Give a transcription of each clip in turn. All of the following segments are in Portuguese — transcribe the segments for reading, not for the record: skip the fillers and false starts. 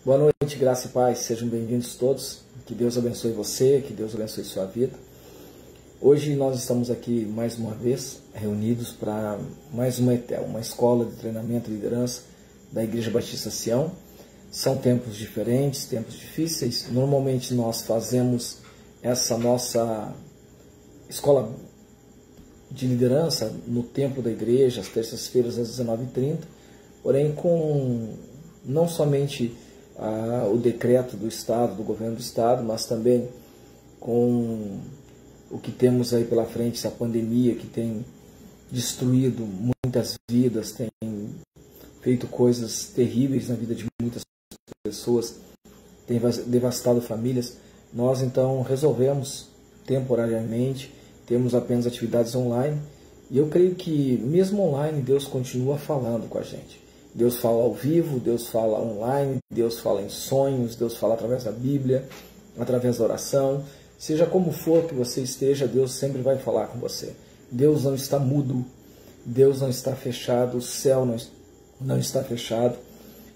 Boa noite, graça e paz, sejam bem-vindos todos, que Deus abençoe você, que Deus abençoe sua vida. Hoje nós estamos aqui mais uma vez reunidos para mais uma ETEL, uma escola de treinamento e liderança da Igreja Batista Sião. São tempos diferentes, tempos difíceis. Normalmente nós fazemos essa nossa escola de liderança no templo da igreja, às terças-feiras às 19h30, porém com não somente o decreto do Estado, do governo do Estado, mas também com o que temos aí pela frente, essa pandemia que tem destruído muitas vidas, tem feito coisas terríveis na vida de muitas pessoas, tem devastado famílias. Nós então resolvemos temporariamente, temos apenas atividades online, e eu creio que mesmo online Deus continua falando com a gente. Deus fala ao vivo, Deus fala online, Deus fala em sonhos, Deus fala através da Bíblia, através da oração. Seja como for que você esteja, Deus sempre vai falar com você. Deus não está mudo, Deus não está fechado, o céu não está fechado,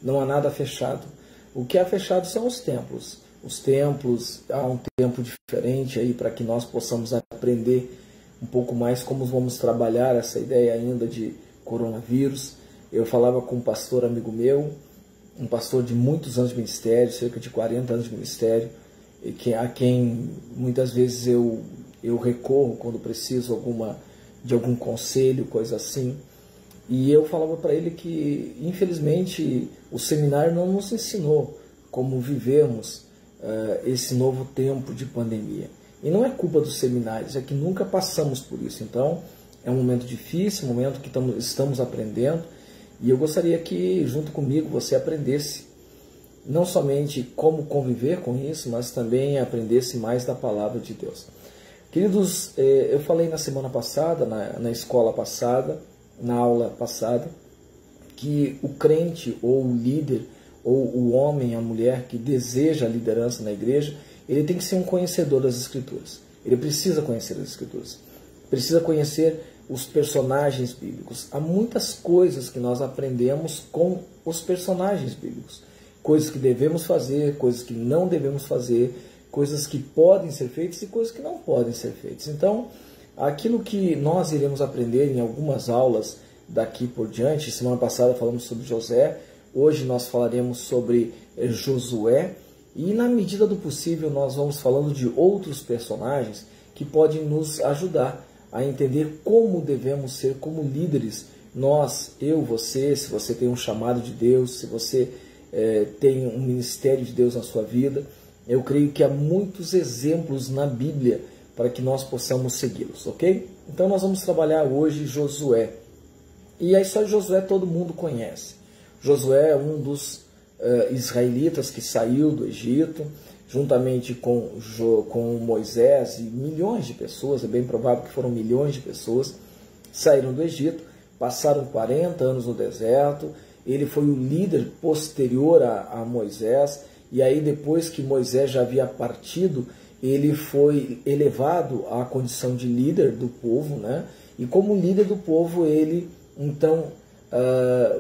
não há nada fechado. O que é fechado são os templos. Os templos, há um tempo diferente aí para que nós possamos aprender um pouco mais como vamos trabalhar essa ideia ainda de coronavírus. Eu falava com um pastor amigo meu, um pastor de muitos anos de ministério, cerca de 40 anos de ministério, a quem muitas vezes eu recorro quando preciso de algum conselho, coisa assim. E eu falava para ele que, infelizmente, o seminário não nos ensinou como vivemos esse novo tempo de pandemia. E não é culpa dos seminários, é que nunca passamos por isso. Então, é um momento difícil, um momento que estamos aprendendo. E eu gostaria que, junto comigo, você aprendesse não somente como conviver com isso, mas também aprendesse mais da palavra de Deus. Queridos, eu falei na semana passada, na escola passada, na aula passada, que o crente ou o líder, ou o homem, a mulher que deseja a liderança na igreja, ele tem que ser um conhecedor das Escrituras. Ele precisa conhecer as Escrituras. Precisa conhecer os personagens bíblicos. Há muitas coisas que nós aprendemos com os personagens bíblicos. Coisas que devemos fazer, coisas que não devemos fazer, coisas que podem ser feitas e coisas que não podem ser feitas. Então, aquilo que nós iremos aprender em algumas aulas daqui por diante, semana passada falamos sobre José, hoje nós falaremos sobre Josué, e na medida do possível nós vamos falando de outros personagens que podem nos ajudar a entender como devemos ser como líderes. Nós, eu, você, se você tem um chamado de Deus, se você tem um ministério de Deus na sua vida, eu creio que há muitos exemplos na Bíblia para que nós possamos segui-los, ok? Então nós vamos trabalhar hoje Josué. E a história de Josué todo mundo conhece. Josué é um dos israelitas que saiu do Egito, juntamente com Moisés e milhões de pessoas, é bem provável que foram milhões de pessoas, saíram do Egito, passaram 40 anos no deserto. Ele foi o líder posterior a Moisés, e aí depois que Moisés já havia partido, ele foi elevado à condição de líder do povo, né? E como líder do povo, ele então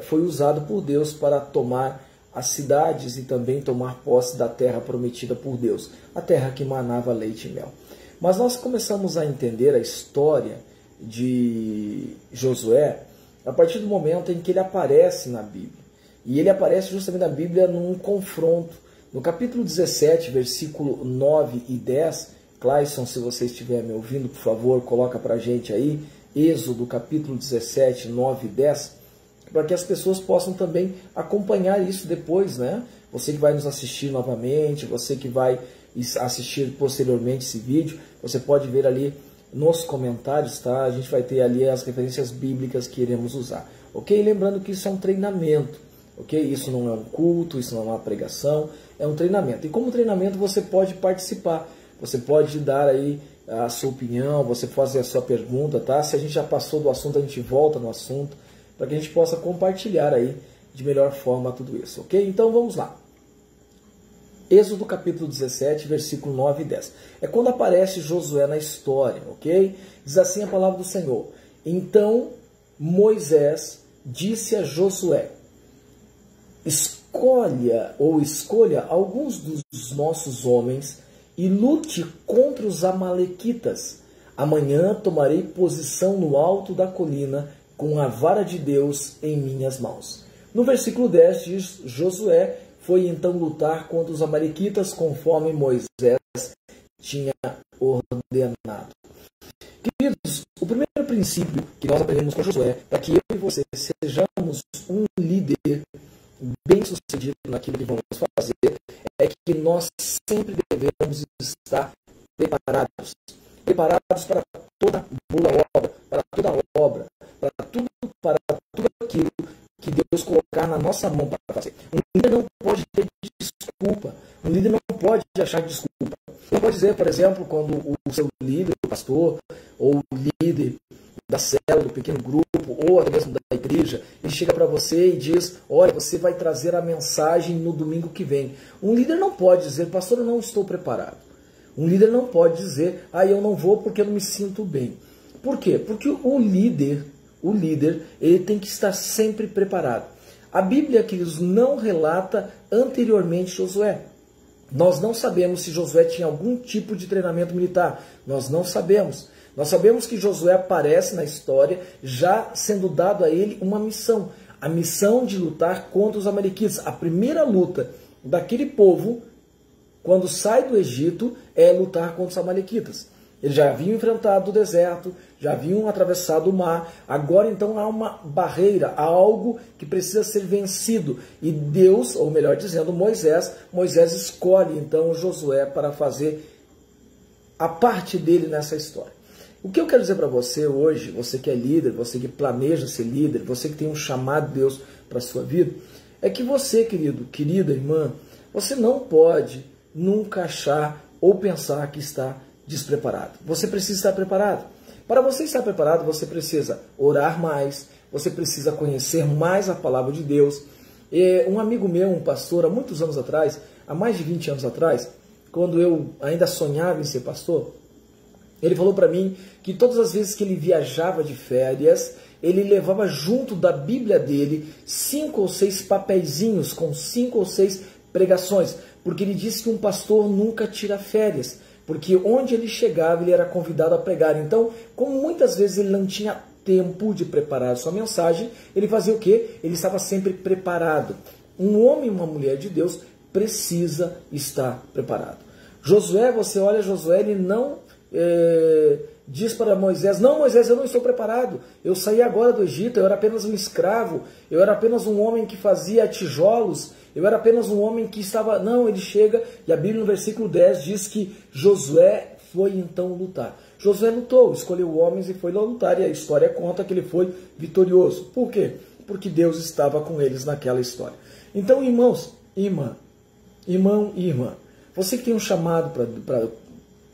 foi usado por Deus para tomar as cidades e também tomar posse da terra prometida por Deus, a terra que manava leite e mel. Mas nós começamos a entender a história de Josué a partir do momento em que ele aparece na Bíblia. E ele aparece justamente na Bíblia num confronto. No capítulo 17, versículo 9 e 10, Clayson, se você estiver me ouvindo, por favor, coloca para a gente aí, Êxodo, capítulo 17, 9 e 10, para que as pessoas possam também acompanhar isso depois, né? Você que vai nos assistir novamente, você que vai assistir posteriormente esse vídeo, você pode ver ali nos comentários, tá? A gente vai ter ali as referências bíblicas que iremos usar, ok? Lembrando que isso é um treinamento, ok? Isso não é um culto, isso não é uma pregação, é um treinamento. E como treinamento você pode participar, você pode dar aí a sua opinião, você fazer a sua pergunta, tá? Se a gente já passou do assunto, a gente volta no assunto, para que a gente possa compartilhar aí de melhor forma tudo isso, ok? Então vamos lá. Êxodo capítulo 17, versículo 9 e 10. É quando aparece Josué na história, ok? Diz assim a palavra do Senhor. Então Moisés disse a Josué: escolha alguns dos nossos homens e lute contra os amalequitas. Amanhã tomarei posição no alto da colina com a vara de Deus em minhas mãos. No versículo 10 diz: Josué foi então lutar contra os amalequitas conforme Moisés tinha ordenado. Queridos, o primeiro princípio que nós aprendemos com Josué, para que eu e você sejamos um líder bem sucedido naquilo que vamos fazer, é que nós sempre devemos estar preparados. Preparados para toda boa obra, para tudo aquilo que Deus colocar na nossa mão para fazer. Um líder não pode ter desculpa. Um líder não pode achar desculpa. Ele pode dizer, por exemplo, quando o seu líder, o pastor, ou o líder da célula, do pequeno grupo, ou até mesmo da igreja, ele chega para você e diz: olha, você vai trazer a mensagem no domingo que vem. Um líder não pode dizer: pastor, eu não estou preparado. Um líder não pode dizer: eu não vou porque eu não me sinto bem. Por quê? Porque o líder, ele tem que estar sempre preparado. A Bíblia, queridos, não relata anteriormente Josué. Nós não sabemos se Josué tinha algum tipo de treinamento militar. Nós não sabemos. Nós sabemos que Josué aparece na história já sendo dado a ele uma missão. A missão de lutar contra os amalequitas. A primeira luta daquele povo, quando sai do Egito, é lutar contra os amalequitas. Eles já haviam enfrentado o deserto, já haviam atravessado o mar. Agora então há uma barreira, há algo que precisa ser vencido. E Deus, ou melhor dizendo, Moisés escolhe então Josué para fazer a parte dele nessa história. O que eu quero dizer para você hoje, você que é líder, você que planeja ser líder, você que tem um chamado de Deus para a sua vida, é que você, querido, querida irmã, você não pode nunca achar ou pensar que está despreparado. Você precisa estar preparado. Para você estar preparado, você precisa orar mais, você precisa conhecer mais a palavra de Deus. Um amigo meu, um pastor, há muitos anos atrás, há mais de 20 anos atrás, quando eu ainda sonhava em ser pastor, ele falou para mim que todas as vezes que ele viajava de férias, ele levava junto da Bíblia dele 5 ou 6 papeizinhos com 5 ou 6 pregações, porque ele disse que um pastor nunca tira férias, porque onde ele chegava ele era convidado a pregar. Então, como muitas vezes ele não tinha tempo de preparar a sua mensagem, ele fazia o quê? Ele estava sempre preparado. Um homem e uma mulher de Deus precisa estar preparado. Josué, você olha Josué, ele não diz para Moisés: não, Moisés, eu não estou preparado, eu saí agora do Egito, eu era apenas um escravo, eu era apenas um homem que fazia tijolos, eu era apenas um homem que estava... Não, ele chega, e a Bíblia no versículo 10 diz que Josué foi então lutar. Josué lutou, escolheu homens e foi lá lutar, e a história conta que ele foi vitorioso. Por quê? Porque Deus estava com eles naquela história. Então, irmãos, irmão e irmã, você que tem um chamado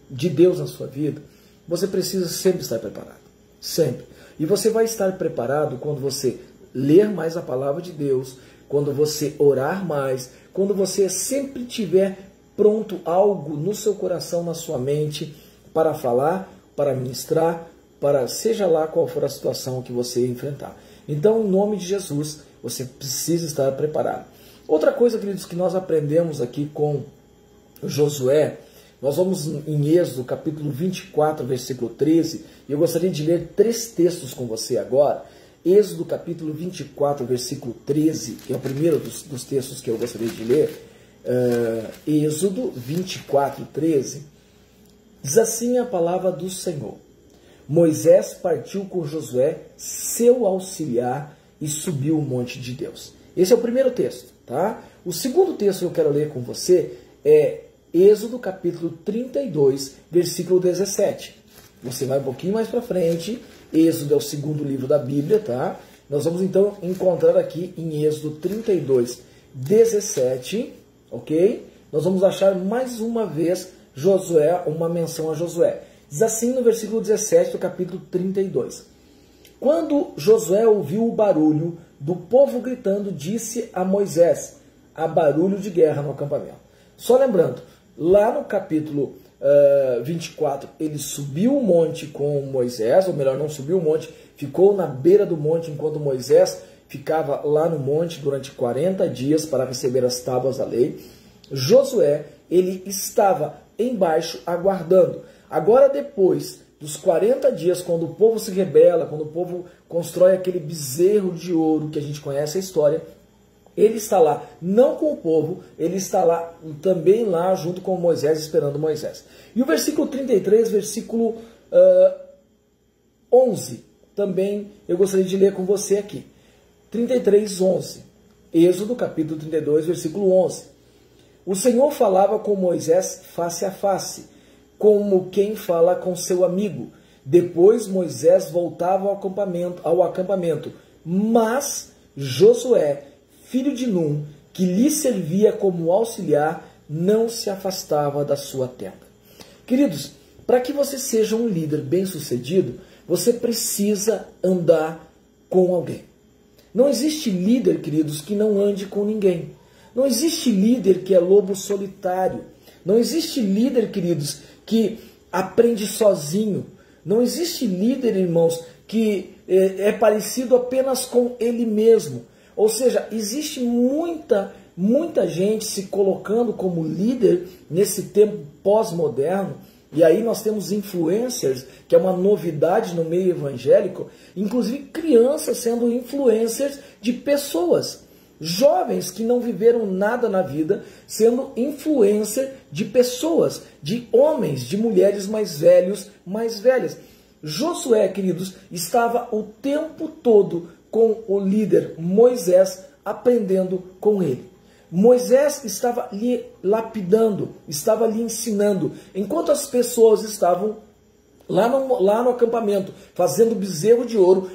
de Deus na sua vida, você precisa sempre estar preparado. Sempre. E você vai estar preparado quando você ler mais a palavra de Deus, quando você orar mais, quando você sempre tiver pronto algo no seu coração, na sua mente, para falar, para ministrar, para seja lá qual for a situação que você enfrentar. Então, em nome de Jesus, você precisa estar preparado. Outra coisa, queridos, que nós aprendemos aqui com Josué, nós vamos em Êxodo, capítulo 24, versículo 13, e eu gostaria de ler 3 textos com você agora. Êxodo, capítulo 24, versículo 13, que é o primeiro dos textos que eu gostaria de ler. Êxodo 24, 13, diz assim a palavra do Senhor: Moisés partiu com Josué, seu auxiliar, e subiu o monte de Deus. Esse é o primeiro texto, tá? O segundo texto que eu quero ler com você é Êxodo capítulo 32, versículo 17. Você vai um pouquinho mais para frente. Êxodo é o segundo livro da Bíblia, tá? Nós vamos então encontrar aqui em Êxodo 32, 17, ok? Nós vamos achar mais uma vez Josué, uma menção a Josué. Diz assim no versículo 17 do capítulo 32. Quando Josué ouviu o barulho do povo gritando, disse a Moisés: há barulho de guerra no acampamento. Só lembrando, lá no capítulo 24, ele subiu o monte com Moisés, ou melhor, não subiu o monte, ficou na beira do monte enquanto Moisés ficava lá no monte durante 40 dias para receber as tábuas da lei. Josué, ele estava embaixo aguardando. Agora, depois dos 40 dias, quando o povo se rebela, quando o povo constrói aquele bezerro de ouro que a gente conhece a história, ele está lá, não com o povo, ele está lá, também lá junto com Moisés, esperando Moisés. E o versículo 33, versículo 11, também eu gostaria de ler com você aqui. 33, 11. Êxodo, capítulo 32, versículo 11. O Senhor falava com Moisés face a face, como quem fala com seu amigo. Depois Moisés voltava ao acampamento, mas Josué, filho de Num, que lhe servia como auxiliar, não se afastava da sua tenda. Queridos, para que você seja um líder bem-sucedido, você precisa andar com alguém. Não existe líder, queridos, que não ande com ninguém. Não existe líder que é lobo solitário. Não existe líder, queridos, que aprende sozinho. Não existe líder, irmãos, que é parecido apenas com ele mesmo. Ou seja, existe muita gente se colocando como líder nesse tempo pós-moderno. E aí nós temos influencers, que é uma novidade no meio evangélico, inclusive crianças sendo influencers de pessoas. Jovens que não viveram nada na vida, sendo influencer de pessoas, de homens, de mulheres mais velhos, mais velhas. Josué, queridos, estava o tempo todo com o líder Moisés, aprendendo com ele. Moisés estava lhe lapidando, estava lhe ensinando, enquanto as pessoas estavam lá no acampamento, fazendo bezerro de ouro.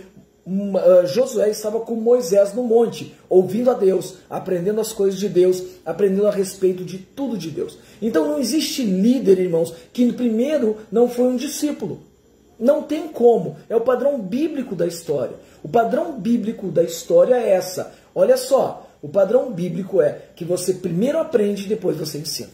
Josué estava com Moisés no monte, ouvindo a Deus, aprendendo as coisas de Deus, aprendendo a respeito de tudo de Deus. Então não existe líder, irmãos, que primeiro não foi um discípulo. Não tem como, é o padrão bíblico da história. O padrão bíblico da história é essa. Olha só, o padrão bíblico é que você primeiro aprende e depois você ensina.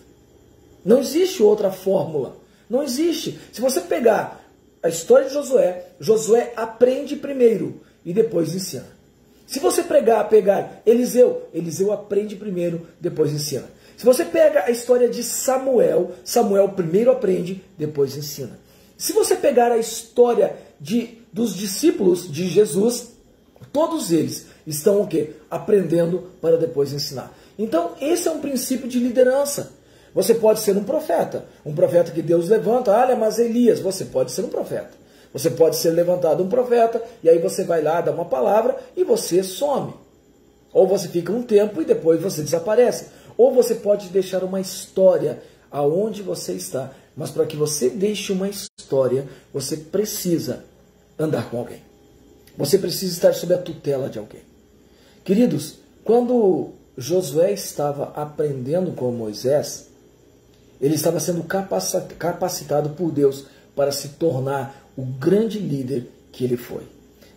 Não existe outra fórmula. Não existe. Se você pegar a história de Josué, Josué aprende primeiro e depois ensina. Se você pegar Eliseu, Eliseu aprende primeiro, depois ensina. Se você pega a história de Samuel, Samuel primeiro aprende, depois ensina. Se você pegar a história dos discípulos de Jesus, todos eles estão o quê? Aprendendo para depois ensinar. Então, esse é um princípio de liderança. Você pode ser um profeta que Deus levanta. Olha, mas Elias, você pode ser um profeta. Você pode ser levantado um profeta, e aí você vai lá, dá uma palavra, e você some. Ou você fica um tempo e depois você desaparece. Ou você pode deixar uma história aonde você está. Mas para que você deixe uma história, você precisa andar com alguém. Você precisa estar sob a tutela de alguém. Queridos, quando Josué estava aprendendo com Moisés, ele estava sendo capacitado por Deus para se tornar o grande líder que ele foi.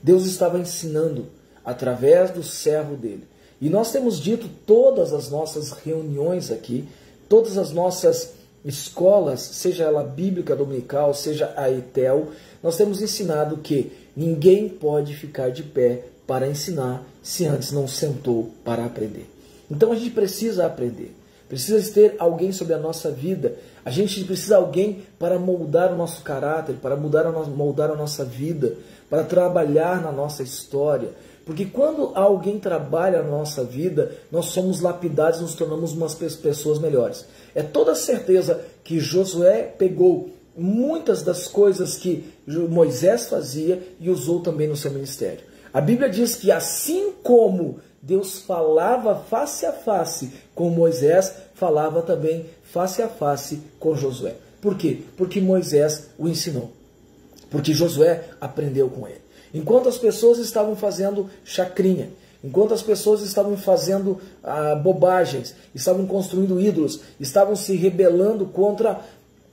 Deus estava ensinando através do servo dele. E nós temos dito todas as nossas reuniões aqui, todas as nossas escolas, seja ela bíblica dominical, seja a ETEL, nós temos ensinado que ninguém pode ficar de pé para ensinar se antes não sentou para aprender. Então a gente precisa aprender. Precisa ter alguém sobre a nossa vida. A gente precisa de alguém para moldar o nosso caráter, para moldar a nossa vida, para trabalhar na nossa história. Porque quando alguém trabalha na nossa vida, nós somos lapidados e nos tornamos umas pessoas melhores. É toda certeza que Josué pegou muitas das coisas que Moisés fazia e usou também no seu ministério. A Bíblia diz que assim como Deus falava face a face com Moisés, falava também face a face com Josué. Por quê? Porque Moisés o ensinou. Porque Josué aprendeu com ele. Enquanto as pessoas estavam fazendo chacrinha, enquanto as pessoas estavam fazendo bobagens, estavam construindo ídolos, estavam se rebelando contra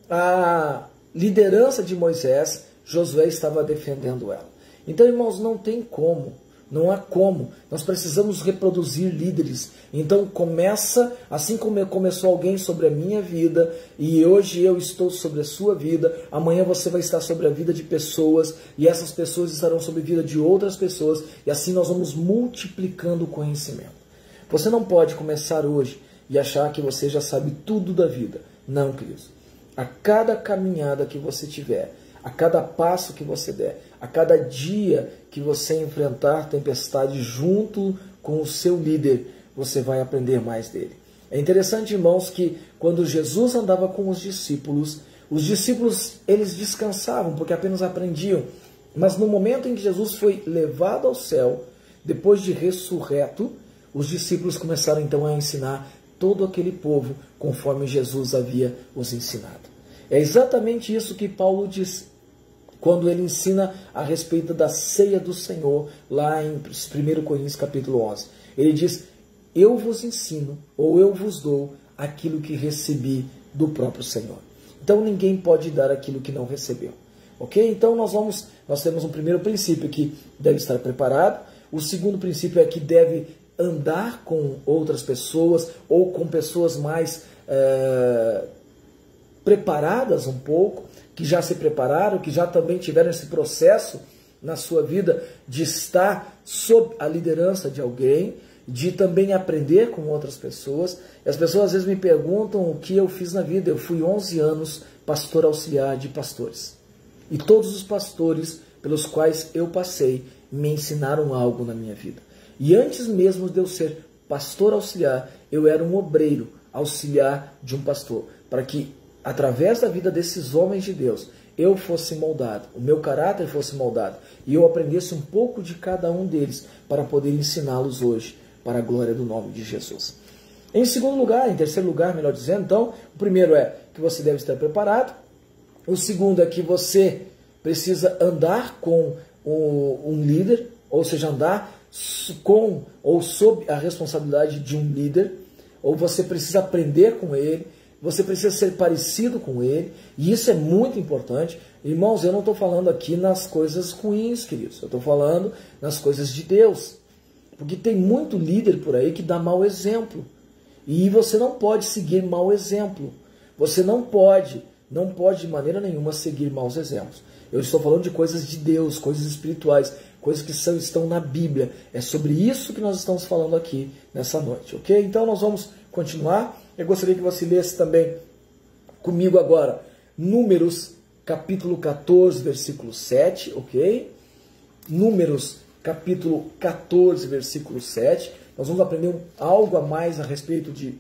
a liderança de Moisés, Josué estava defendendo ela. Então, irmãos, não tem como Não há como. Nós precisamos reproduzir líderes. Então começa, assim como começou alguém sobre a minha vida, e hoje eu estou sobre a sua vida, amanhã você vai estar sobre a vida de pessoas, e essas pessoas estarão sobre a vida de outras pessoas, e assim nós vamos multiplicando o conhecimento. Você não pode começar hoje e achar que você já sabe tudo da vida. Não, queridos. A cada caminhada que você tiver, a cada passo que você der, a cada dia que você enfrentar tempestade junto com o seu líder, você vai aprender mais dele. É interessante, irmãos, que quando Jesus andava com os discípulos eles descansavam porque apenas aprendiam. Mas no momento em que Jesus foi levado ao céu, depois de ressurreto, os discípulos começaram então a ensinar todo aquele povo conforme Jesus havia os ensinado. É exatamente isso que Paulo diz quando ele ensina a respeito da ceia do Senhor, lá em 1 Coríntios capítulo 11. Ele diz, eu vos ensino, ou eu vos dou aquilo que recebi do próprio Senhor. Então ninguém pode dar aquilo que não recebeu. Ok? Então nós temos um primeiro princípio que deve estar preparado. O segundo princípio é que deve andar com outras pessoas, ou com pessoas mais preparadas um pouco, que já se prepararam, que já também tiveram esse processo na sua vida de estar sob a liderança de alguém, de também aprender com outras pessoas. E as pessoas às vezes me perguntam o que eu fiz na vida. Eu fui 11 anos pastor auxiliar de pastores. E todos os pastores pelos quais eu passei me ensinaram algo na minha vida. E antes mesmo de eu ser pastor auxiliar, eu era um obreiro auxiliar de um pastor, para que através da vida desses homens de Deus, eu fosse moldado, o meu caráter fosse moldado, e eu aprendesse um pouco de cada um deles, para poder ensiná-los hoje, para a glória do nome de Jesus. Em terceiro lugar, melhor dizendo, então, o primeiro é que você deve estar preparado, o segundo é que você precisa andar com um líder, ou seja, andar com ou sob a responsabilidade de um líder, ou você precisa aprender com ele, você precisa ser parecido com ele, e isso é muito importante. Irmãos, eu não estou falando aqui nas coisas ruins, queridos, eu estou falando nas coisas de Deus, porque tem muito líder por aí que dá mau exemplo, e você não pode seguir mau exemplo, você não pode de maneira nenhuma seguir maus exemplos. Eu estou falando de coisas de Deus, coisas espirituais, coisas que estão na Bíblia. É sobre isso que nós estamos falando aqui nessa noite, ok? Então nós vamos continuar. Eu gostaria que você lesse também comigo agora Números capítulo 14, versículo 7, ok? Números capítulo 14, versículo 7. Nós vamos aprender algo a mais a respeito de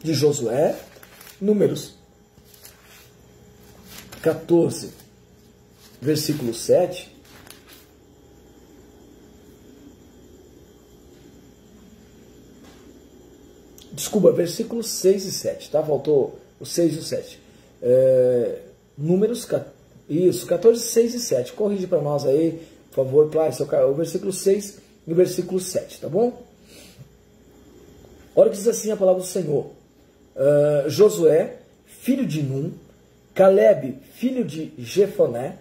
Josué. Números 14, versículo 7. Desculpa, versículos 6 e 7, tá? Faltou o 6 e o 7. Números, isso, 14, 6 e 7. Corrige para nós aí, por favor, claro, o versículo 6 e o versículo 7, tá bom? Olha o que diz assim a palavra do Senhor. Josué, filho de Nun, Caleb, filho de Jefoné,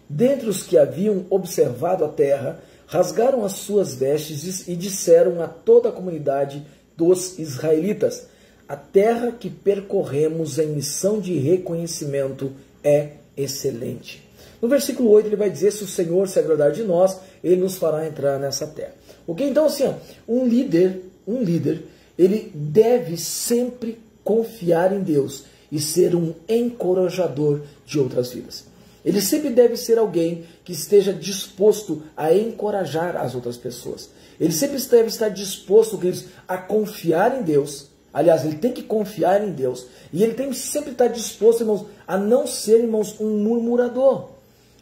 dentre os que haviam observado a terra, rasgaram as suas vestes e disseram a toda a comunidade dos israelitas: a terra que percorremos em missão de reconhecimento é excelente. No versículo 8 ele vai dizer: se o Senhor se agradar de nós, ele nos fará entrar nessa terra. Ok? Então assim, um líder, ele deve sempre confiar em Deus e ser um encorajador de outras vidas. Ele sempre deve ser alguém que esteja disposto a encorajar as outras pessoas. Ele sempre deve estar disposto, queridos, a confiar em Deus. Aliás, ele tem que confiar em Deus. E ele tem que sempre estar disposto, irmãos, a não ser, irmãos, um murmurador.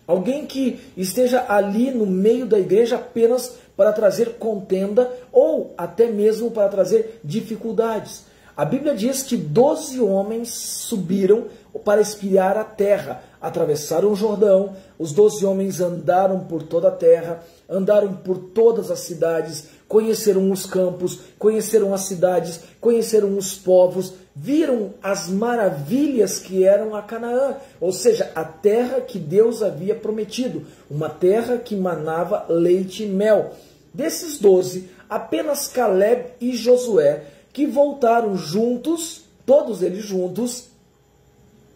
Alguém que esteja ali no meio da igreja apenas para trazer contenda ou até mesmo para trazer dificuldades. A Bíblia diz que 12 homens subiram para espiar a terra, atravessaram o Jordão, os 12 homens andaram por toda a terra, andaram por todas as cidades, conheceram os campos, conheceram as cidades, conheceram os povos, viram as maravilhas que eram a Canaã, ou seja, a terra que Deus havia prometido, uma terra que manava leite e mel. Desses 12, apenas Caleb e Josué, que voltaram juntos, todos eles juntos,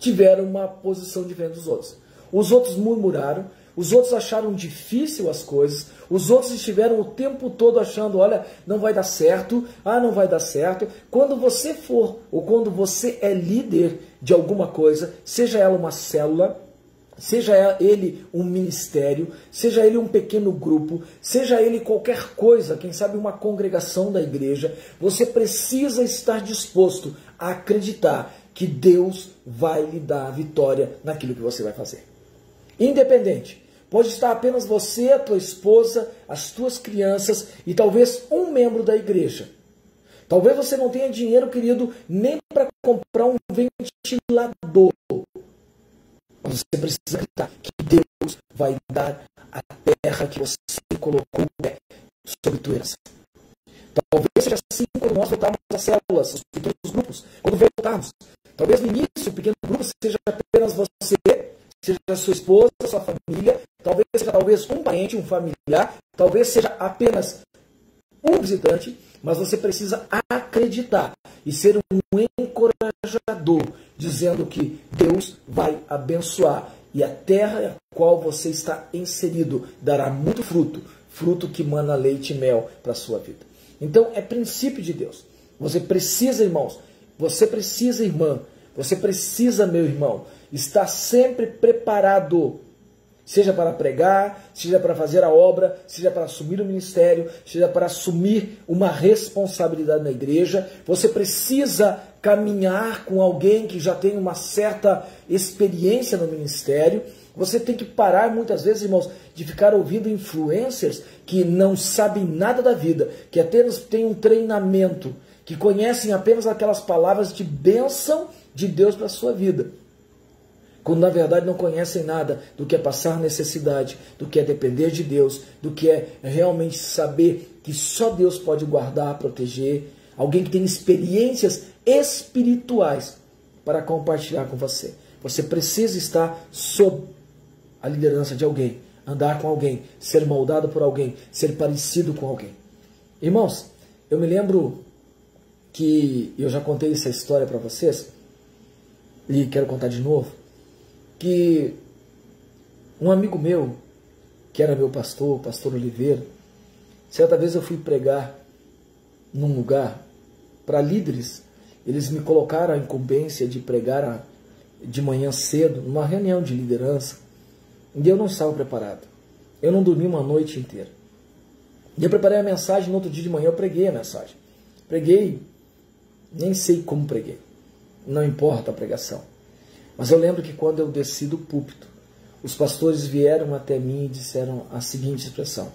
tiveram uma posição diferente dos outros. Os outros murmuraram, os outros acharam difícil as coisas, os outros estiveram o tempo todo achando, olha, não vai dar certo, não vai dar certo. Quando você for, ou quando você é líder de alguma coisa, seja ela uma célula, seja ele um ministério, seja ele um pequeno grupo, seja ele qualquer coisa, quem sabe uma congregação da igreja, você precisa estar disposto a acreditar que Deus vai lhe dar a vitória naquilo que você vai fazer. Independente. Pode estar apenas você, a tua esposa, as tuas crianças e talvez um membro da igreja. Talvez você não tenha dinheiro, querido, nem para comprar um ventilador. Mas você precisa acreditar que Deus vai dar a terra que você colocou sobre tua herança. Talvez seja assim quando nós voltarmos às células, aos pequenos grupos, quando voltarmos. Talvez no início o pequeno grupo seja apenas você, seja a sua esposa, a sua família, talvez seja um parente, um familiar, talvez seja apenas um visitante, mas você precisa acreditar e ser um encorajador, dizendo que Deus vai abençoar e a terra a qual você está inserido dará muito fruto, fruto que mana leite e mel para a sua vida. Então é princípio de Deus. Você precisa, irmãos, você precisa, irmã, você precisa, meu irmão, estar sempre preparado, seja para pregar, seja para fazer a obra, seja para assumir o ministério, seja para assumir uma responsabilidade na igreja. Você precisa caminhar com alguém que já tem uma certa experiência no ministério. Você tem que parar muitas vezes, irmãos, de ficar ouvindo influencers que não sabem nada da vida, que apenas têm um treinamento, que conhecem apenas aquelas palavras de bênção de Deus para a sua vida, quando na verdade não conhecem nada do que é passar necessidade, do que é depender de Deus, do que é realmente saber que só Deus pode guardar, proteger, alguém que tem experiências espirituais para compartilhar com você. Você precisa estar sob a liderança de alguém, andar com alguém, ser moldado por alguém, ser parecido com alguém. Irmãos, eu me lembro que eu já contei essa história para vocês, e quero contar de novo, que um amigo meu, que era meu pastor, o pastor Oliveira, certa vez eu fui pregar num lugar para líderes. Eles me colocaram a incumbência de pregar de manhã cedo, numa reunião de liderança, e eu não estava preparado. Eu não dormi uma noite inteira. E eu preparei a mensagem, no outro dia de manhã eu preguei a mensagem. Preguei, nem sei como preguei. Não importa a pregação. Mas eu lembro que quando eu desci do púlpito, os pastores vieram até mim e disseram a seguinte expressão: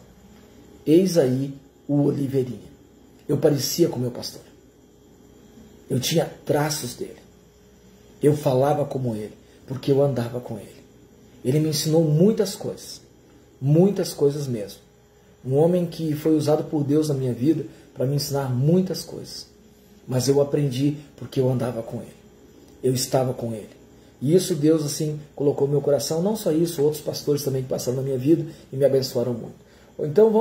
eis aí o Oliveirinha. Eu parecia com o meu pastor. Eu tinha traços dele. Eu falava como ele, porque eu andava com ele. Ele me ensinou muitas coisas mesmo. Um homem que foi usado por Deus na minha vida para me ensinar muitas coisas. Mas eu aprendi porque eu andava com ele. Eu estava com ele. E isso Deus assim colocou no meu coração. Não só isso, outros pastores também que passaram na minha vida e me abençoaram muito. Então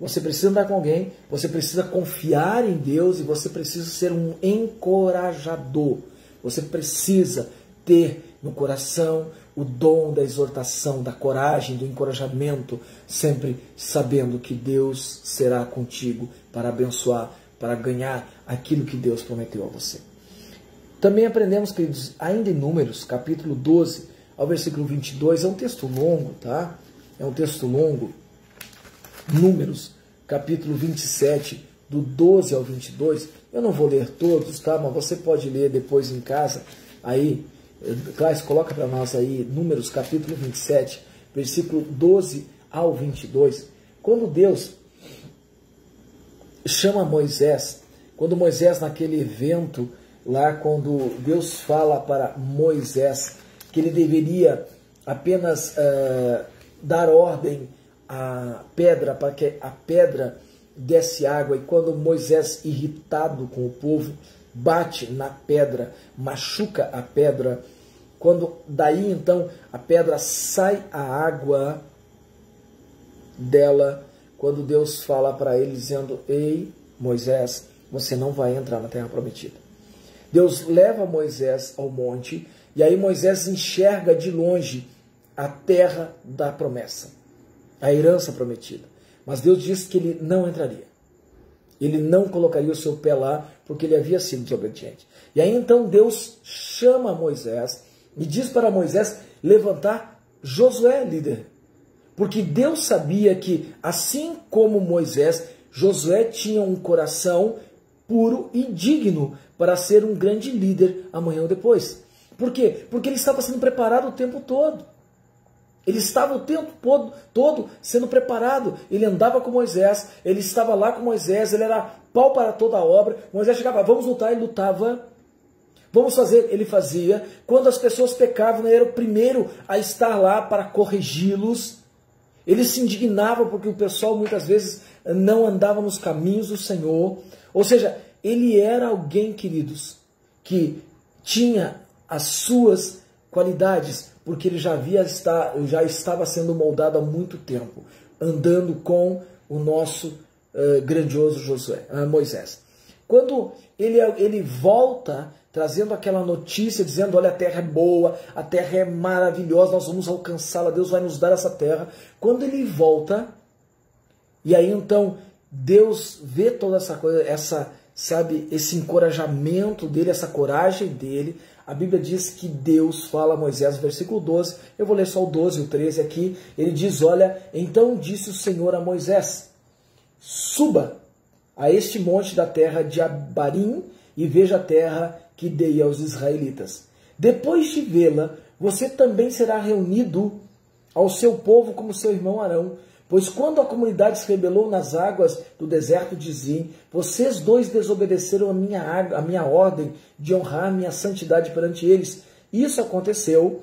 você precisa andar com alguém, você precisa confiar em Deus e você precisa ser um encorajador. Você precisa ter no coração o dom da exortação, da coragem, do encorajamento, sempre sabendo que Deus será contigo para abençoar, para ganhar aquilo que Deus prometeu a você. Também aprendemos, queridos, ainda em Números, capítulo 12, ao versículo 22, é um texto longo, tá? É um texto longo. Números, capítulo 27, do 12 ao 22, eu não vou ler todos, tá? Mas você pode ler depois em casa, aí, Cláudio, coloca para nós aí, Números, capítulo 27, versículo 12 ao 22, quando Deus chama Moisés, quando Moisés naquele evento, lá quando Deus fala para Moisés que ele deveria apenas dar ordem à pedra, para que a pedra desce água, e quando Moisés, irritado com o povo, bate na pedra, machuca a pedra, quando daí então a pedra sai a água dela, quando Deus fala para ele dizendo: ei, Moisés, você não vai entrar na terra prometida. Deus leva Moisés ao monte, e aí Moisés enxerga de longe a terra da promessa, a herança prometida. Mas Deus disse que ele não entraria. Ele não colocaria o seu pé lá, porque ele havia sido desobediente. E aí então Deus chama Moisés e diz para Moisés levantar Josué, líder. Porque Deus sabia que, assim como Moisés, Josué tinha um coração puro e digno para ser um grande líder amanhã ou depois. Por quê? Porque ele estava sendo preparado o tempo todo. Ele estava o tempo todo sendo preparado. Ele andava com Moisés, ele estava lá com Moisés, ele era pau para toda a obra. Moisés chegava: vamos lutar, ele lutava. Vamos fazer, ele fazia. Quando as pessoas pecavam, ele era o primeiro a estar lá para corrigi-los. Ele se indignava porque o pessoal muitas vezes não andava nos caminhos do Senhor. Ou seja, ele era alguém, queridos, que tinha as suas qualidades, porque ele já estava sendo moldado há muito tempo, andando com o nosso grandioso Moisés. Quando ele volta trazendo aquela notícia, dizendo: olha, a terra é boa, a terra é maravilhosa, nós vamos alcançá-la, Deus vai nos dar essa terra. Quando ele volta, e aí então Deus vê toda essa coisa, esse encorajamento dele, essa coragem dele. A Bíblia diz que Deus fala a Moisés, versículo 12, eu vou ler só o 12 e o 13 aqui, ele diz: olha, então disse o Senhor a Moisés: suba a este monte da terra de Abarim e veja a terra que dei aos israelitas. Depois de vê-la, você também será reunido ao seu povo como seu irmão Arão, pois quando a comunidade se rebelou nas águas do deserto de Zim, vocês dois desobedeceram a minha ordem de honrar a minha santidade perante eles. Isso aconteceu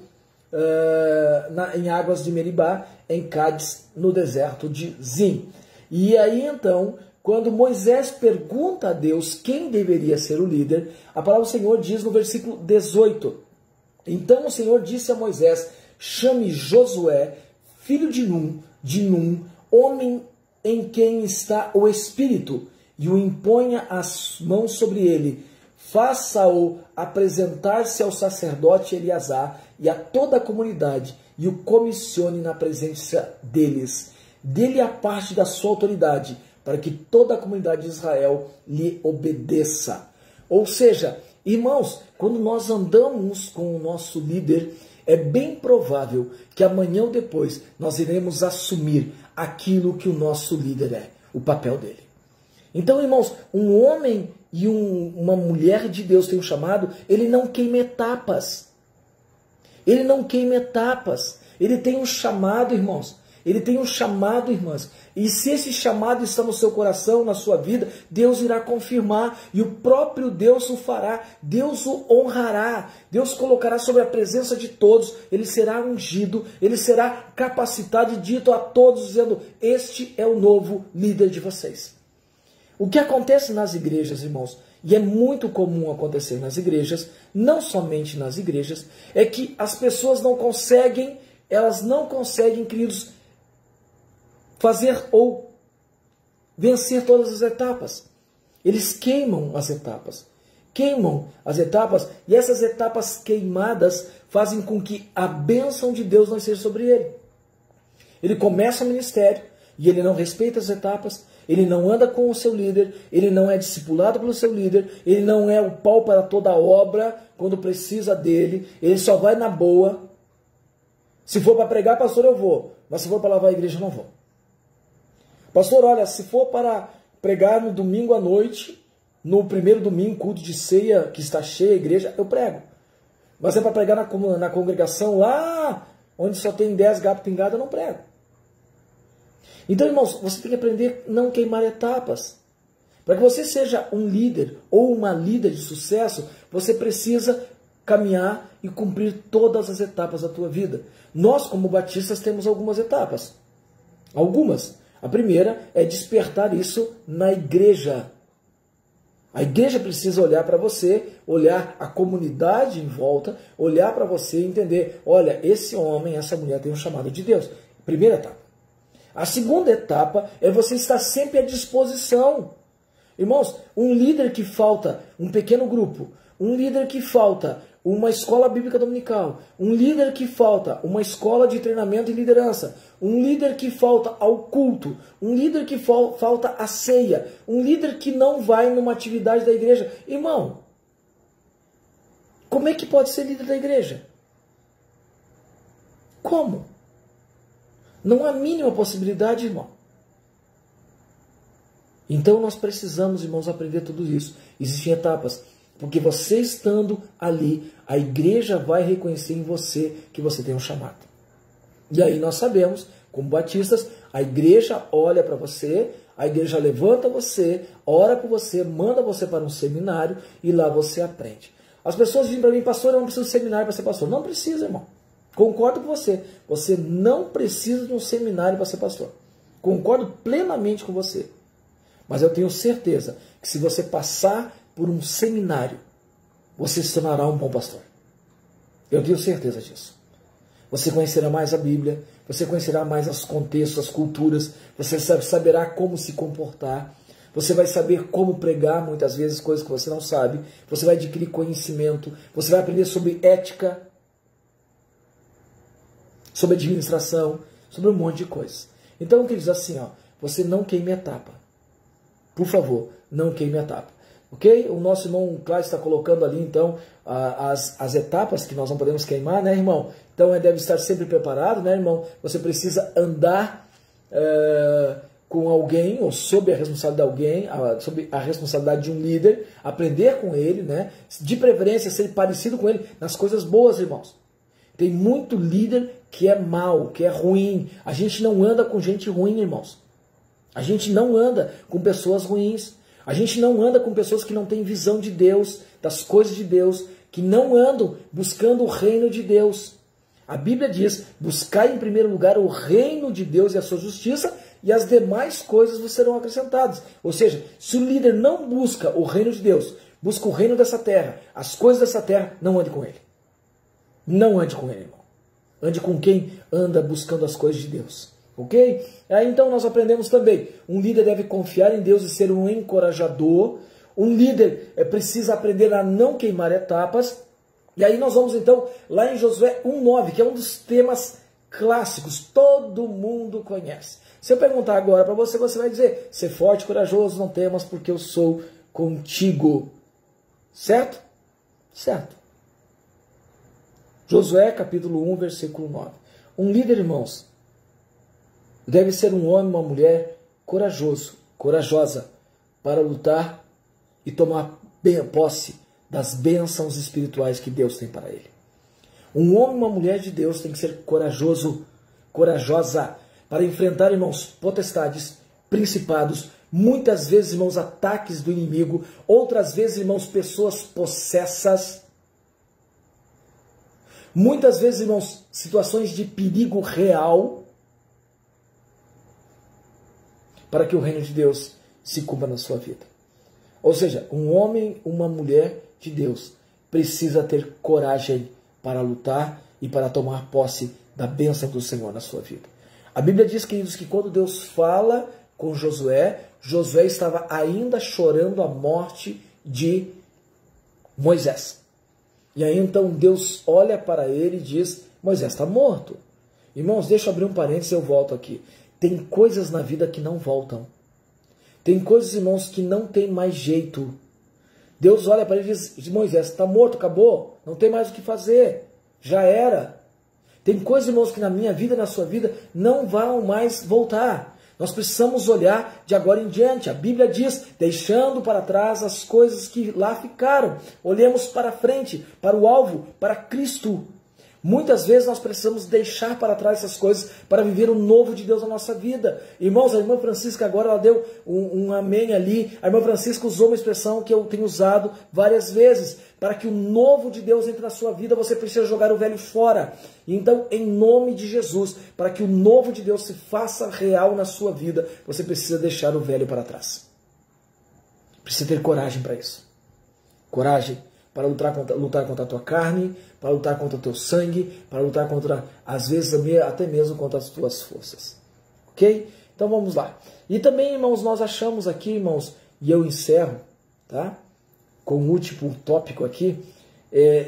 em águas de Meribá, em Cádiz, no deserto de Zim. E aí então, quando Moisés pergunta a Deus quem deveria ser o líder, a palavra do Senhor diz no versículo 18: então o Senhor disse a Moisés: chame Josué, filho de Num, homem em quem está o Espírito, e o imponha as mãos sobre ele. Faça-o apresentar-se ao sacerdote Eleazar e a toda a comunidade, e o comissione na presença deles. Dê-lhe a parte da sua autoridade, para que toda a comunidade de Israel lhe obedeça. Ou seja, irmãos, quando nós andamos com o nosso líder, é bem provável que amanhã ou depois nós iremos assumir aquilo que o nosso líder é, o papel dele. Então, irmãos, um homem e uma mulher de Deus tem um chamado, ele não queima etapas. Ele não queima etapas. Ele tem um chamado, irmãos. Ele tem um chamado, irmãs. E se esse chamado está no seu coração, na sua vida, Deus irá confirmar. E o próprio Deus o fará. Deus o honrará. Deus colocará sobre a presença de todos. Ele será ungido. Ele será capacitado e dito a todos, dizendo: este é o novo líder de vocês. O que acontece nas igrejas, irmãos, e é muito comum acontecer nas igrejas, não somente nas igrejas, é que as pessoas não conseguem, queridos, fazer ou vencer todas as etapas. Eles queimam as etapas. E essas etapas queimadas fazem com que a bênção de Deus não seja sobre ele. Ele começa o ministério e ele não respeita as etapas, ele não anda com o seu líder, ele não é discipulado pelo seu líder, ele não é o pau para toda a obra quando precisa dele, ele só vai na boa. Se for para pregar, pastor, eu vou, mas se for para lavar a igreja, eu não vou. Pastor, olha, se for para pregar no domingo à noite, no primeiro domingo, culto de ceia, que está cheia a igreja, eu prego. Mas é para pregar na congregação lá, onde só tem 10 gatos pingados, eu não prego. Então, irmãos, você tem que aprender a não queimar etapas. Para que você seja um líder ou uma líder de sucesso, você precisa caminhar e cumprir todas as etapas da tua vida. Nós, como batistas, temos algumas etapas. A primeira é despertar isso na igreja. A igreja precisa olhar para você, olhar a comunidade em volta, olhar para você e entender, olha, esse homem, essa mulher tem um chamado de Deus. Primeira etapa. A segunda etapa é você estar sempre à disposição. Irmãos, um líder que falta um pequeno grupo, um líder que falta uma escola bíblica dominical, um líder que falta uma escola de treinamento e liderança, um líder que falta ao culto, um líder que falta a ceia, um líder que não vai numa atividade da igreja. Irmão, como é que pode ser líder da igreja? Como? Não há mínima possibilidade, irmão. Então nós precisamos, irmãos, aprender tudo isso. Existem etapas. Porque você estando ali, a igreja vai reconhecer em você que você tem um chamado. E aí nós sabemos, como batistas, a igreja olha para você, a igreja levanta você, ora por você, manda você para um seminário e lá você aprende. As pessoas dizem para mim, pastor, eu não preciso de seminário para ser pastor. Não precisa, irmão. Concordo com você. Você não precisa de um seminário para ser pastor. Concordo plenamente com você. Mas eu tenho certeza que se você passar por um seminário, você se tornará um bom pastor. Eu tenho certeza disso. Você conhecerá mais a Bíblia, você conhecerá mais os contextos, as culturas, você saberá como se comportar, você vai saber como pregar, muitas vezes, coisas que você não sabe, você vai adquirir conhecimento, você vai aprender sobre ética, sobre administração, sobre um monte de coisas. Então, o que diz assim, ó, você não queime a etapa. Por favor, não queime a etapa. Ok? O nosso irmão Cláudio está colocando ali, então, as etapas que nós não podemos queimar, né, irmão? Então, deve estar sempre preparado, né, irmão? Você precisa andar com alguém, ou sob a responsabilidade de alguém, sob a responsabilidade de um líder, aprender com ele, né? De preferência, ser parecido com ele nas coisas boas, irmãos. Tem muito líder que é mau, que é ruim. A gente não anda com gente ruim, irmãos. A gente não anda com pessoas ruins. A gente não anda com pessoas que não têm visão de Deus, das coisas de Deus, que não andam buscando o reino de Deus. A Bíblia diz, buscai em primeiro lugar o reino de Deus e a sua justiça, e as demais coisas vos serão acrescentadas. Ou seja, se o líder não busca o reino de Deus, busca o reino dessa terra, as coisas dessa terra, não ande com ele. Não ande com ele, irmão. Ande com quem anda buscando as coisas de Deus. Ok? Aí então nós aprendemos também, um líder deve confiar em Deus e ser um encorajador. Um líder precisa aprender a não queimar etapas. E aí nós vamos então lá em Josué 1:9, que é um dos temas clássicos, todo mundo conhece. Se eu perguntar agora para você, você vai dizer, ser forte e corajoso, não temas porque eu sou contigo. Certo? Certo. Josué capítulo 1, versículo 9. Um líder, irmãos, deve ser um homem, uma mulher corajoso, corajosa, para lutar e tomar posse das bênçãos espirituais que Deus tem para ele. Um homem, uma mulher de Deus tem que ser corajoso, corajosa, para enfrentar, irmãos, potestades, principados, muitas vezes, irmãos, ataques do inimigo, outras vezes, irmãos, pessoas possessas, muitas vezes, irmãos, situações de perigo real, para que o reino de Deus se cumpra na sua vida. Ou seja, um homem, uma mulher de Deus precisa ter coragem para lutar e para tomar posse da bênção do Senhor na sua vida. A Bíblia diz, queridos, que quando Deus fala com Josué, Josué estava ainda chorando a morte de Moisés. E aí então Deus olha para ele e diz, Moisés está morto. Irmãos, deixa eu abrir um parênteses e eu volto aqui. Tem coisas na vida que não voltam. Tem coisas, irmãos, que não tem mais jeito. Deus olha para ele e diz, Moisés, está morto, acabou, não tem mais o que fazer, já era. Tem coisas, irmãos, que na minha vida e na sua vida não vão mais voltar. Nós precisamos olhar de agora em diante. A Bíblia diz, deixando para trás as coisas que lá ficaram. Olhemos para frente, para o alvo, para Cristo. Muitas vezes nós precisamos deixar para trás essas coisas para viver o novo de Deus na nossa vida. Irmãos, a irmã Francisca agora ela deu um amém ali. A irmã Francisca usou uma expressão que eu tenho usado várias vezes. Para que o novo de Deus entre na sua vida, você precisa jogar o velho fora. Então, em nome de Jesus, para que o novo de Deus se faça real na sua vida, você precisa deixar o velho para trás. Precisa ter coragem para isso. Coragem para lutar contra a tua carne, para lutar contra o teu sangue, para lutar contra, às vezes, até mesmo contra as tuas forças. Ok? Então vamos lá. E também, irmãos, nós achamos aqui, irmãos, e eu encerro, tá? Com o último tópico aqui,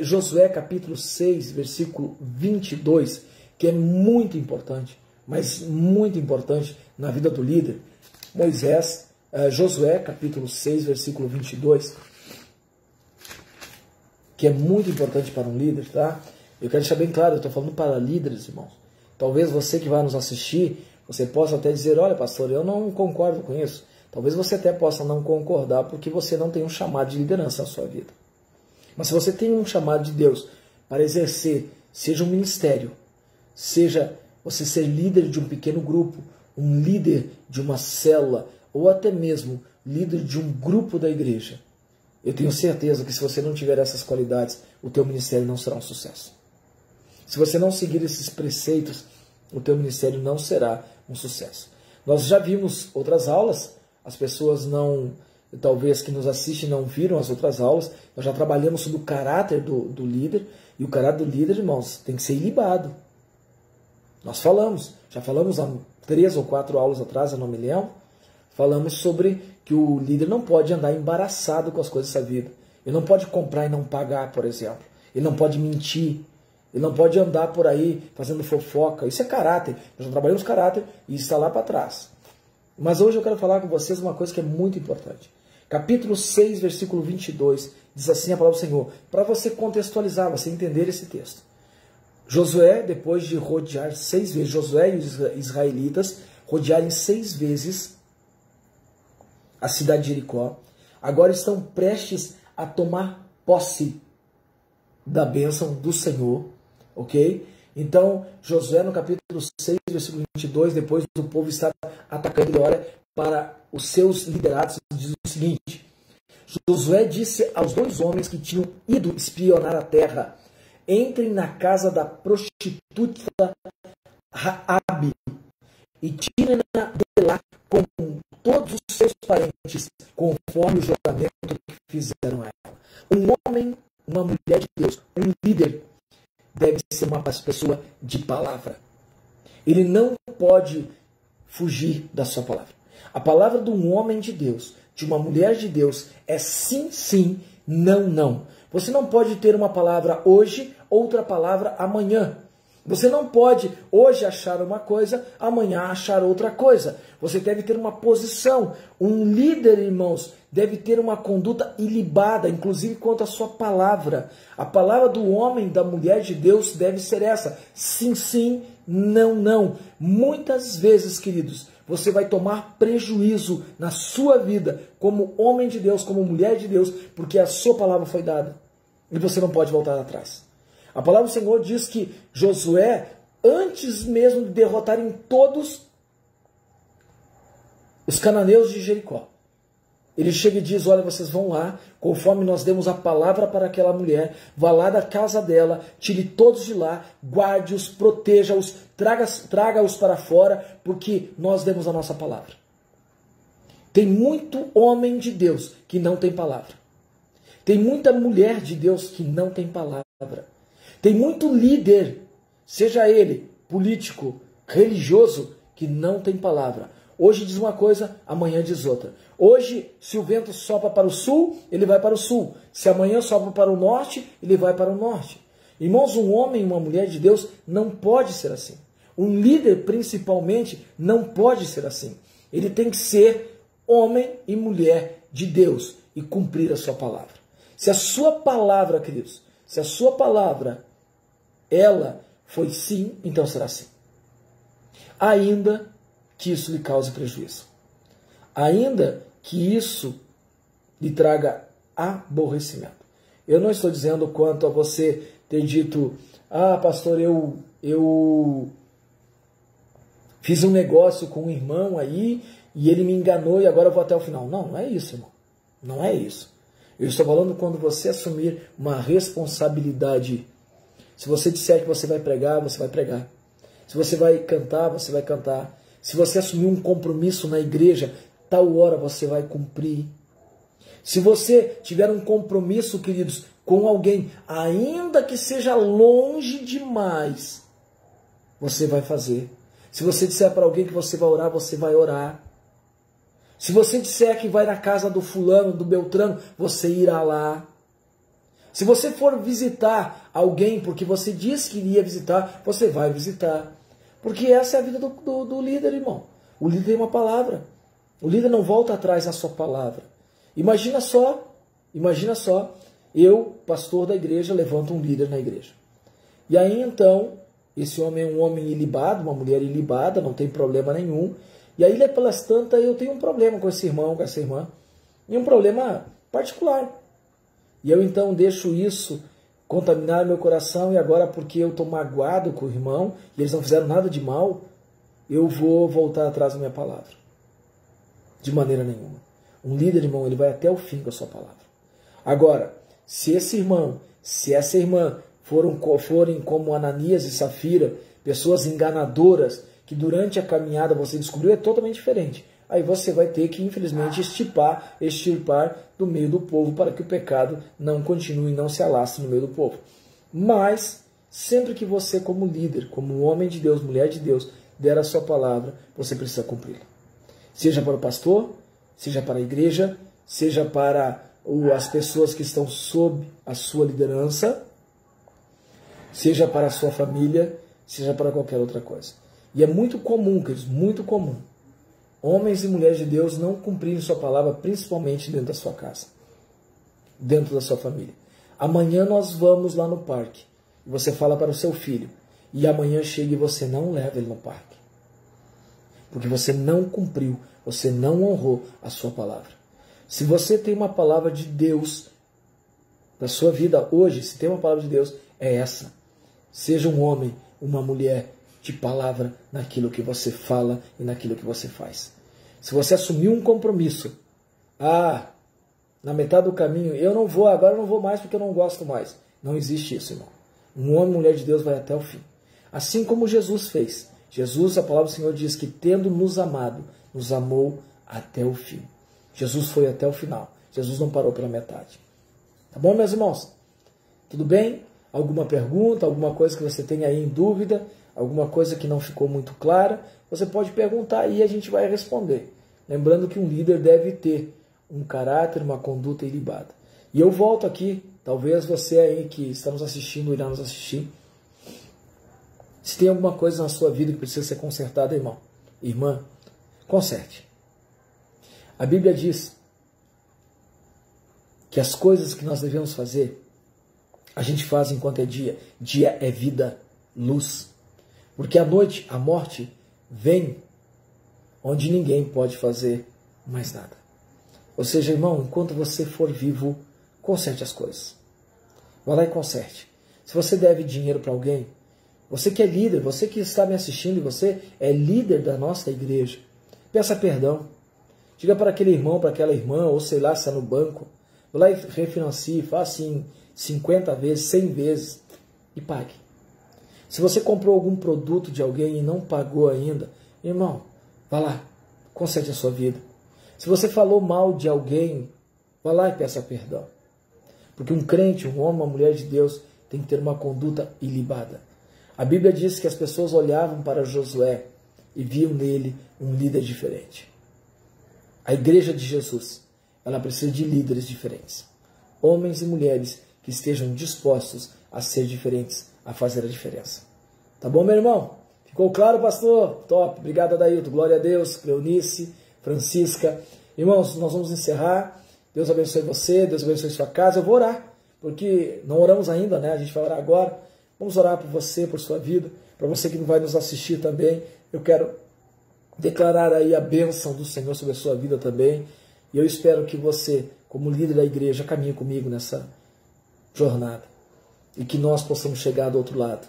Josué capítulo 6, versículo 22, que é muito importante, mas muito importante na vida do líder. Josué capítulo 6, versículo 22, que é muito importante para um líder, tá? Eu quero deixar bem claro, eu estou falando para líderes, irmãos. Talvez você que vai nos assistir, você possa até dizer, olha pastor, eu não concordo com isso. Talvez você até possa não concordar porque você não tem um chamado de liderança na sua vida. Mas se você tem um chamado de Deus para exercer, seja um ministério, seja você ser líder de um pequeno grupo, um líder de uma célula, ou até mesmo líder de um grupo da igreja, eu tenho certeza que se você não tiver essas qualidades, o teu ministério não será um sucesso. Se você não seguir esses preceitos, o teu ministério não será um sucesso. Nós já vimos outras aulas, as pessoas talvez que nos assistem não viram as outras aulas, nós já trabalhamos sobre o caráter do líder, e o caráter do líder, irmãos, tem que ser ilibado. Nós já falamos há 3 ou 4 aulas atrás, eu não me lembro, falamos sobre que o líder não pode andar embaraçado com as coisas dessa vida. Ele não pode comprar e não pagar, por exemplo. Ele não pode mentir. Ele não pode andar por aí fazendo fofoca. Isso é caráter. Nós já trabalhamos caráter e isso está lá para trás. Mas hoje eu quero falar com vocês uma coisa que é muito importante. Capítulo 6, versículo 22, diz assim a palavra do Senhor, para você contextualizar, você entender esse texto. Josué, depois de rodear 6 vezes, Josué e os israelitas rodearem 6 vezes a cidade de Jericó, agora estão prestes a tomar posse da bênção do Senhor, ok? Então, Josué no capítulo 6, versículo 22, depois do povo estar atacando, ele olha para os seus liderados e diz o seguinte, Josué disse aos 2 homens que tinham ido espionar a terra, entrem na casa da prostituta Raabe e tirem-na de lá com todos os seus parentes, conforme o juramento que fizeram a ela. Um homem, uma mulher de Deus, um líder, deve ser uma pessoa de palavra. Ele não pode fugir da sua palavra. A palavra de um homem de Deus, de uma mulher de Deus, é sim, sim, não, não. Você não pode ter uma palavra hoje, outra palavra amanhã. Você não pode hoje achar uma coisa, amanhã achar outra coisa. Você deve ter uma posição. Um líder, irmãos, deve ter uma conduta ilibada, inclusive quanto à sua palavra. A palavra do homem, da mulher de Deus deve ser essa. Sim, sim, não, não. Muitas vezes, queridos, você vai tomar prejuízo na sua vida como homem de Deus, como mulher de Deus, porque a sua palavra foi dada. E você não pode voltar atrás. A palavra do Senhor diz que Josué, antes mesmo de derrotarem todos os cananeus de Jericó, ele chega e diz, olha, vocês vão lá, conforme nós demos a palavra para aquela mulher, vá lá da casa dela, tire todos de lá, guarde-os, proteja-os, traga-os para fora, porque nós demos a nossa palavra. Tem muito homem de Deus que não tem palavra. Tem muita mulher de Deus que não tem palavra. Tem muito líder, seja ele político, religioso, que não tem palavra. Hoje diz uma coisa, amanhã diz outra. Hoje, se o vento sopra para o sul, ele vai para o sul. Se amanhã sopra para o norte, ele vai para o norte. Irmãos, um homem e uma mulher de Deus não pode ser assim. Um líder, principalmente, não pode ser assim. Ele tem que ser homem e mulher de Deus e cumprir a sua palavra. Se a sua palavra, queridos, se a sua palavra, ela foi sim, então será sim. Ainda que isso lhe cause prejuízo. Ainda que isso lhe traga aborrecimento. Eu não estou dizendo quanto a você ter dito, pastor, eu fiz um negócio com um irmão aí e ele me enganou e agora eu vou até o final. Não, não é isso, irmão. Não é isso. Eu estou falando quando você assumir uma responsabilidade. Se você disser que você vai pregar, você vai pregar. Se você vai cantar, você vai cantar. Se você assumir um compromisso na igreja, tal hora você vai cumprir. Se você tiver um compromisso, queridos, com alguém, ainda que seja longe demais, você vai fazer. Se você disser para alguém que você vai orar, você vai orar. Se você disser que vai na casa do fulano, do beltrano, você irá lá. Se você for visitar alguém porque você disse que iria visitar, você vai visitar. Porque essa é a vida do líder, irmão. O líder tem uma palavra. O líder não volta atrás na sua palavra. Imagina só, eu, pastor da igreja, levanto um líder na igreja. E aí então, esse homem é um homem ilibado, uma mulher ilibada, não tem problema nenhum. E aí, pelas tantas, eu tenho um problema com esse irmão, com essa irmã. E um problema particular. E eu então deixo isso contaminar meu coração. E agora, porque eu estou magoado com o irmão, e eles não fizeram nada de mal, eu vou voltar atrás da minha palavra. De maneira nenhuma. Um líder, irmão, ele vai até o fim com a sua palavra. Agora, se esse irmão, se essa irmã forem como Ananias e Safira, pessoas enganadoras, que durante a caminhada você descobriu, é totalmente diferente. Aí você vai ter que, infelizmente, extirpar do meio do povo para que o pecado não continue, não se alastre no meio do povo. Mas, sempre que você, como líder, como homem de Deus, mulher de Deus, der a sua palavra, você precisa cumpri-la. Seja para o pastor, seja para a igreja, seja para as pessoas que estão sob a sua liderança, seja para a sua família, seja para qualquer outra coisa. E é muito comum, queridos, muito comum, homens e mulheres de Deus não cumprirem sua palavra, principalmente dentro da sua casa, dentro da sua família. Amanhã nós vamos lá no parque, e você fala para o seu filho, e amanhã chega e você não leva ele no parque. Porque você não cumpriu, você não honrou a sua palavra. Se você tem uma palavra de Deus na sua vida hoje, se tem uma palavra de Deus, é essa. Seja um homem, uma mulher, de palavra naquilo que você fala e naquilo que você faz. Se você assumir um compromisso, na metade do caminho, agora eu não vou mais porque eu não gosto mais. Não existe isso, irmão. Um homem e mulher de Deus vai até o fim. Assim como Jesus fez. Jesus, a palavra do Senhor diz que tendo nos amado, nos amou até o fim. Jesus foi até o final. Jesus não parou pela metade. Tá bom, meus irmãos? Tudo bem? Alguma pergunta, alguma coisa que você tenha aí em dúvida? Alguma coisa que não ficou muito clara, você pode perguntar e a gente vai responder. Lembrando que um líder deve ter um caráter, uma conduta ilibada. E eu volto aqui, talvez você aí que está nos assistindo, irá nos assistir. Se tem alguma coisa na sua vida que precisa ser consertada, irmão, irmã, conserte. A Bíblia diz que as coisas que nós devemos fazer, a gente faz enquanto é dia. Dia é vida, luz. Porque à noite, a morte vem onde ninguém pode fazer mais nada. Ou seja, irmão, enquanto você for vivo, conserte as coisas. Vá lá e conserte. Se você deve dinheiro para alguém, você que é líder, você que está me assistindo, você é líder da nossa igreja, peça perdão. Diga para aquele irmão, para aquela irmã, ou sei lá, se é no banco, vá lá e refinancie, faça assim 50 vezes, 100 vezes e pague. Se você comprou algum produto de alguém e não pagou ainda, irmão, vá lá, conserte a sua vida. Se você falou mal de alguém, vá lá e peça perdão. Porque um crente, um homem, uma mulher de Deus, tem que ter uma conduta ilibada. A Bíblia diz que as pessoas olhavam para Josué e viam nele um líder diferente. A igreja de Jesus, ela precisa de líderes diferentes. Homens e mulheres que estejam dispostos a ser diferentes, a fazer a diferença. Tá bom, meu irmão? Ficou claro, pastor? Top. Obrigado, Adailton. Glória a Deus. Cleonice, Francisca. Irmãos, nós vamos encerrar. Deus abençoe você, Deus abençoe sua casa. Eu vou orar, porque não oramos ainda, né? A gente vai orar agora. Vamos orar por você, por sua vida, para você que vai nos assistir também. Eu quero declarar aí a bênção do Senhor sobre a sua vida também. E eu espero que você, como líder da igreja, caminhe comigo nessa jornada. e que nós possamos chegar do outro lado.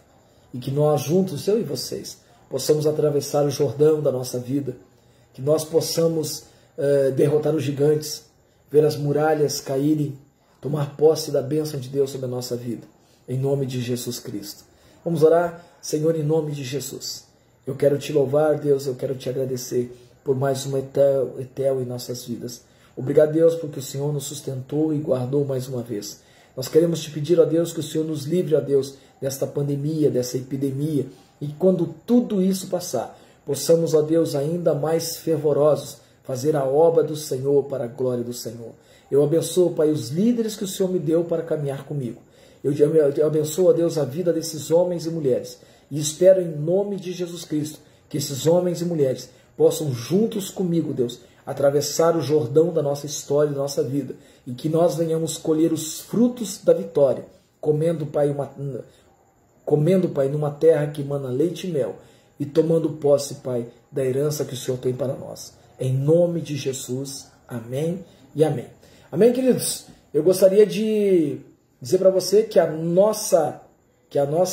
E que nós juntos, eu e vocês, possamos atravessar o Jordão da nossa vida. Que nós possamos derrotar os gigantes, ver as muralhas caírem, tomar posse da bênção de Deus sobre a nossa vida. Em nome de Jesus Cristo. Vamos orar? Senhor, em nome de Jesus. Eu quero te louvar, Deus, eu quero te agradecer por mais um Etel em nossas vidas. Obrigado, Deus, porque o Senhor nos sustentou e guardou mais uma vez. Nós queremos te pedir, ó Deus, que o Senhor nos livre, ó Deus, desta pandemia, dessa epidemia, e quando tudo isso passar, possamos, ó Deus, ainda mais fervorosos, fazer a obra do Senhor para a glória do Senhor. Eu abençoo, Pai, os líderes que o Senhor me deu para caminhar comigo. Eu abençoo, ó Deus, a vida desses homens e mulheres, e espero em nome de Jesus Cristo, que esses homens e mulheres possam juntos comigo, Deus, atravessar o Jordão da nossa história, da nossa vida, e que nós venhamos colher os frutos da vitória, comendo, Pai, numa terra que emana leite e mel, e tomando posse, Pai, da herança que o Senhor tem para nós. Em nome de Jesus, amém e amém. Amém, queridos? Eu gostaria de dizer para você que a nossa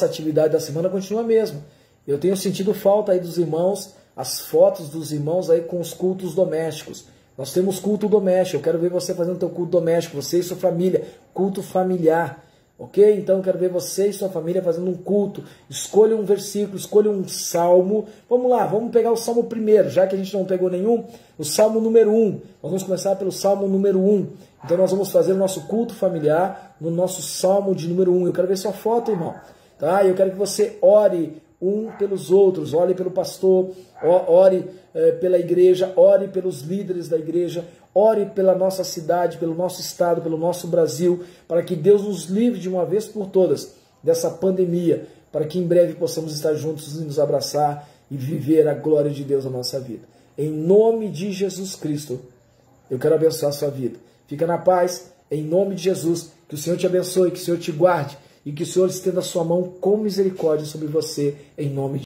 atividade da semana continua a mesma. Eu tenho sentido falta aí dos irmãos, as fotos dos irmãos aí com os cultos domésticos. Nós temos culto doméstico, eu quero ver você fazendo teu culto doméstico, você e sua família, culto familiar, ok? Então eu quero ver você e sua família fazendo um culto. Escolha um versículo, escolha um salmo. Vamos lá, vamos pegar o salmo primeiro, já que a gente não pegou nenhum, o salmo número 1. Nós vamos começar pelo salmo número 1. Então nós vamos fazer o nosso culto familiar no nosso salmo de número 1. Eu quero ver sua foto, irmão. Tá? Eu quero que você ore um pelos outros, ore pelo pastor, ore pela igreja, ore pelos líderes da igreja, ore pela nossa cidade, pelo nosso estado, pelo nosso Brasil, para que Deus nos livre de uma vez por todas dessa pandemia, para que em breve possamos estar juntos e nos abraçar e viver a glória de Deus na nossa vida. Em nome de Jesus Cristo, eu quero abençoar a sua vida. Fica na paz, em nome de Jesus, que o Senhor te abençoe, que o Senhor te guarde, e que o Senhor estenda a sua mão com misericórdia sobre você, em nome de